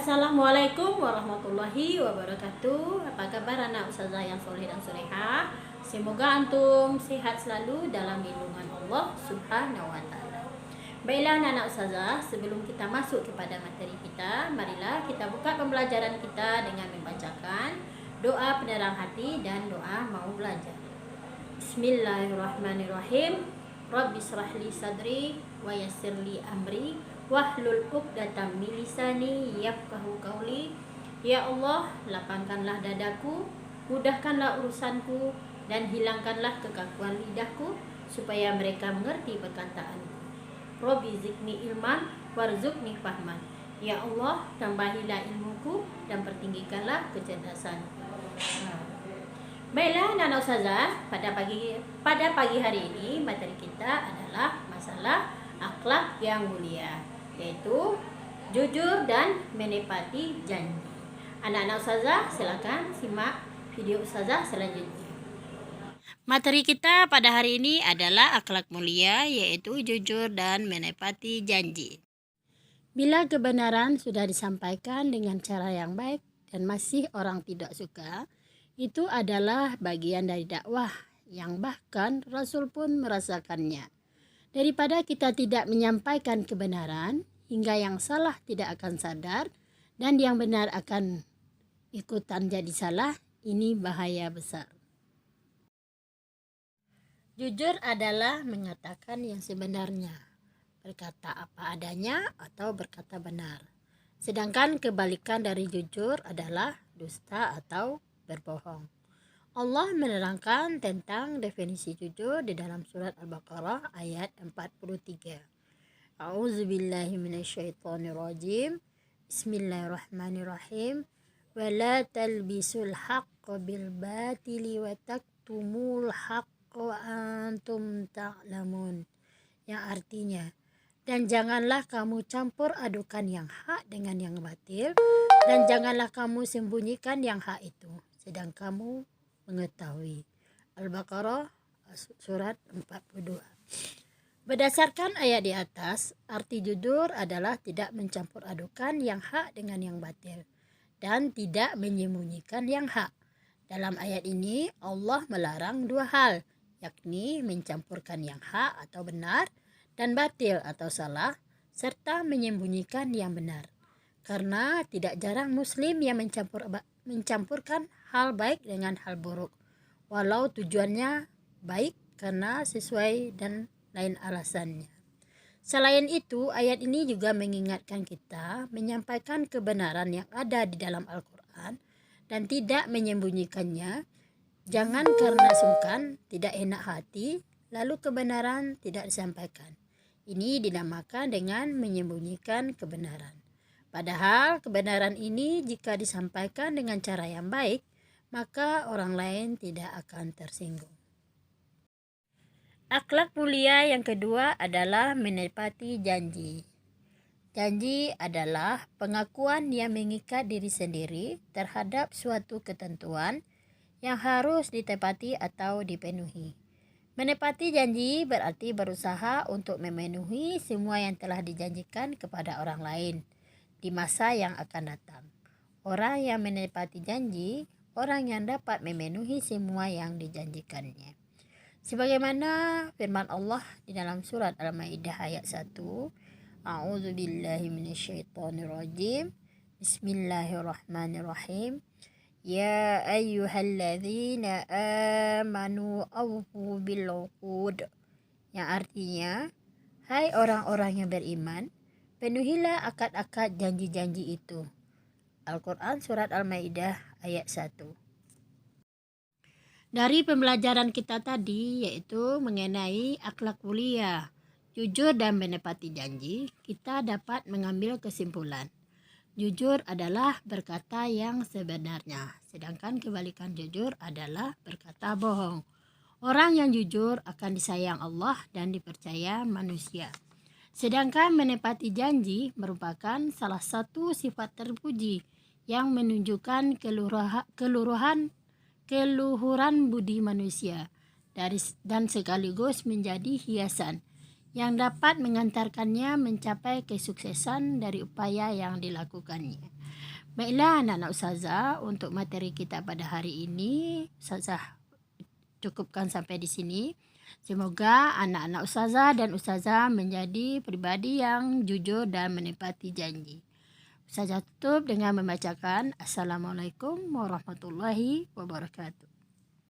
Assalamualaikum warahmatullahi wabarakatuh. Apa kabar anak ustazah yang soleh dan solehah? Semoga antum sehat selalu dalam lindungan Allah Subhanahu wa taala. Baiklah anak ustazah, sebelum kita masuk kepada materi kita, marilah kita buka pembelajaran kita dengan membacakan doa penerang hati dan doa mau belajar. Bismillahirrahmanirrahim. Rabbi shrah li sadri wa yassir li amri wahlul 'uqdatam min lisani yafqahu qauli. Ya Allah, lapangkanlah dadaku, mudahkanlah urusanku, dan hilangkanlah kekakuan lidahku, supaya mereka mengerti perkataanku. Rabbi zidni ilman warzuqni fahman. Ya Allah, tambahilah ilmuku dan pertinggikanlah kecerdasanku. Baiklah anak ustazah, pada pagi hari ini materi kita adalah masalah akhlak yang mulia, yaitu jujur dan menepati janji. Anak-anak ustazah, silakan simak video ustazah selanjutnya. Materi kita pada hari ini adalah akhlak mulia, yaitu jujur dan menepati janji. Bila kebenaran sudah disampaikan dengan cara yang baik dan masih orang tidak suka, itu adalah bagian dari dakwah yang bahkan Rasul pun merasakannya. Daripada kita tidak menyampaikan kebenaran hingga yang salah tidak akan sadar dan yang benar akan ikutan jadi salah, ini bahaya besar. Jujur adalah mengatakan yang sebenarnya, berkata apa adanya atau berkata benar. Sedangkan kebalikan dari jujur adalah dusta atau berbohong. Allah menerangkan tentang definisi jujur di dalam surat Al-Baqarah ayat 43. A'udzubillahi minasyaitonirrajim. Bismillahirrahmanirrahim. Wa la talbisul haqqa bil batili wa taktumul haqqa wa antum ta'lamun. Yang artinya, dan janganlah kamu campur adukan yang hak dengan yang batil, dan janganlah kamu sembunyikan yang hak itu, sedang kamu mengetahui. Al-Baqarah surat 42. Berdasarkan ayat di atas, arti jujur adalah tidak mencampur adukan yang hak dengan yang batil dan tidak menyembunyikan yang hak. Dalam ayat ini Allah melarang dua hal, yakni mencampurkan yang hak atau benar dan batil atau salah, serta menyembunyikan yang benar. Karena tidak jarang muslim yang mencampurkan hal baik dengan hal buruk, walau tujuannya baik karena sesuai dan lain alasannya. Selain itu, ayat ini juga mengingatkan kita menyampaikan kebenaran yang ada di dalam Al-Quran dan tidak menyembunyikannya. Jangan karena sungkan, tidak enak hati, lalu kebenaran tidak disampaikan. Ini dinamakan dengan menyembunyikan kebenaran. Padahal kebenaran ini jika disampaikan dengan cara yang baik, maka orang lain tidak akan tersinggung. Akhlak mulia yang kedua adalah menepati janji. Janji adalah pengakuan yang mengikat diri sendiri terhadap suatu ketentuan yang harus ditepati atau dipenuhi. Menepati janji berarti berusaha untuk memenuhi semua yang telah dijanjikan kepada orang lain di masa yang akan datang. Orang yang menepati janji, orang yang dapat memenuhi semua yang dijanjikannya. Sebagaimana firman Allah di dalam surat Al-Maidah ayat 1, A'udzubillahi minasyaitonirrajim. Bismillahirrahmanirrahim. Ya ayyuhalladzina amanu awfu bil uqud. Yang artinya, hai orang-orang yang beriman, penuhilah akad-akad janji-janji itu. Al-Quran surat Al-Maidah ayat 1. Dari pembelajaran kita tadi, yaitu mengenai akhlak mulia, jujur dan menepati janji, kita dapat mengambil kesimpulan. Jujur adalah berkata yang sebenarnya, sedangkan kebalikan jujur adalah berkata bohong. Orang yang jujur akan disayang Allah dan dipercaya manusia. Sedangkan menepati janji merupakan salah satu sifat terpuji yang menunjukkan keluhuran budi manusia dan sekaligus menjadi hiasan yang dapat mengantarkannya mencapai kesuksesan dari upaya yang dilakukannya. Baiklah anak-anak ustazah, untuk materi kita pada hari ini ustazah cukupkan sampai di sini. Semoga anak-anak ustazah dan ustazah menjadi pribadi yang jujur dan menepati janji. Ustazah tutup dengan membacakan Assalamualaikum warahmatullahi wabarakatuh.